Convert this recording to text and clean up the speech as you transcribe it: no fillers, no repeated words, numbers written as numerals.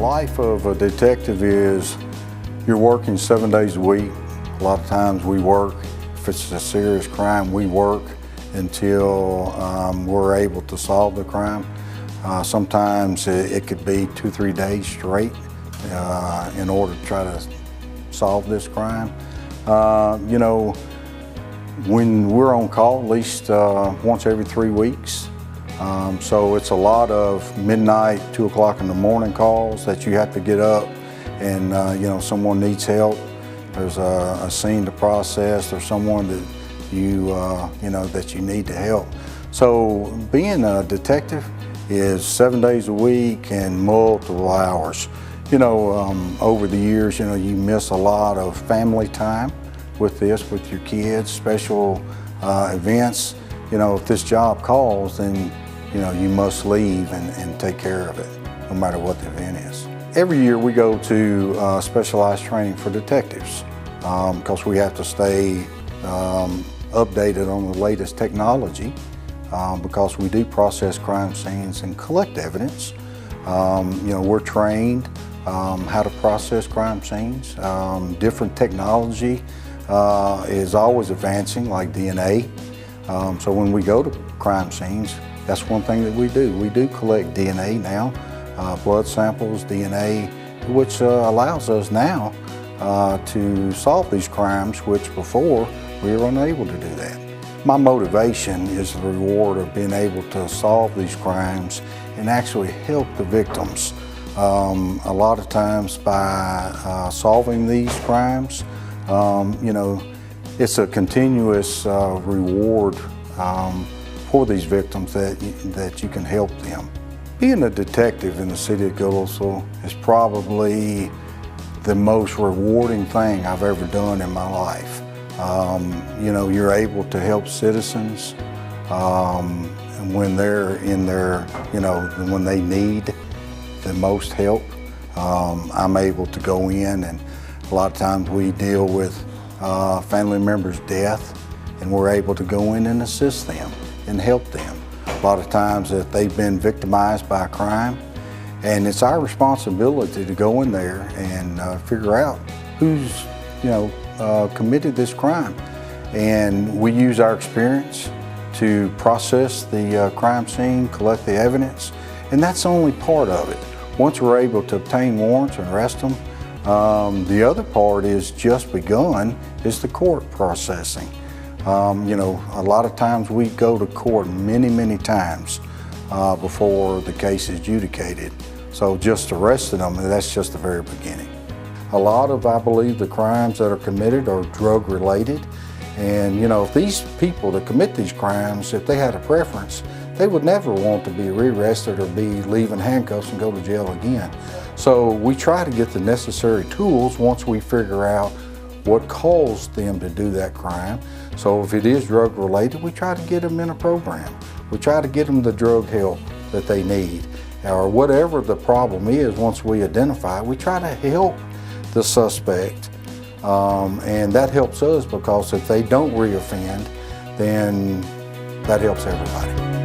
life of a detective is you're working 7 days a week. A lot of times we work, if it's a serious crime, we work until we're able to solve the crime. Sometimes it could be 2-3 days straight in order to try to solve this crime. You know, when we're on call, at least once every 3 weeks. So it's a lot of midnight, 2 o'clock in the morning calls that you have to get up and you know, someone needs help. There's a scene to process. There's someone that you know, that you need to help. So being a detective is 7 days a week and multiple hours. You know, over the years, you know, you miss a lot of family time with this, with your kids, special events. You know, if this job calls, then you know, you must leave and take care of it, no matter what the event is. Every year we go to specialized training for detectives because we have to stay updated on the latest technology because we do process crime scenes and collect evidence. You know, we're trained how to process crime scenes. Different technology is always advancing, like DNA. So when we go to crime scenes, that's one thing that we do. We do collect DNA now, blood samples, DNA, which allows us now to solve these crimes, which before we were unable to do that. My motivation is the reward of being able to solve these crimes and actually help the victims. A lot of times by solving these crimes, you know, it's a continuous reward for these victims that you can help them. Being a detective in the city of Carlisle is probably the most rewarding thing I've ever done in my life. You know, you're able to help citizens when they're in their, you know, when they need the most help. I'm able to go in, and a lot of times we deal with family members' death, and we're able to go in and assist them and help them. A lot of times that they've been victimized by a crime, and it's our responsibility to go in there and figure out who's, you know, committed this crime. And we use our experience to process the crime scene, collect the evidence, and that's only part of it. Once we're able to obtain warrants and arrest them, the other part is just begun, is the court processing. You know, a lot of times we go to court many times before the case is adjudicated. So just arresting them, that's just the very beginning. A lot of, I believe, the crimes that are committed are drug related. And you know, if these people that commit these crimes, if they had a preference, they would never want to be rearrested or be leaving handcuffs and go to jail again. So we try to get the necessary tools once we figure out what caused them to do that crime. So if it is drug related, we try to get them in a program. We try to get them the drug help that they need, or whatever the problem is. Once we identify it, we try to help the suspect, and that helps us because if they don't reoffend, then that helps everybody.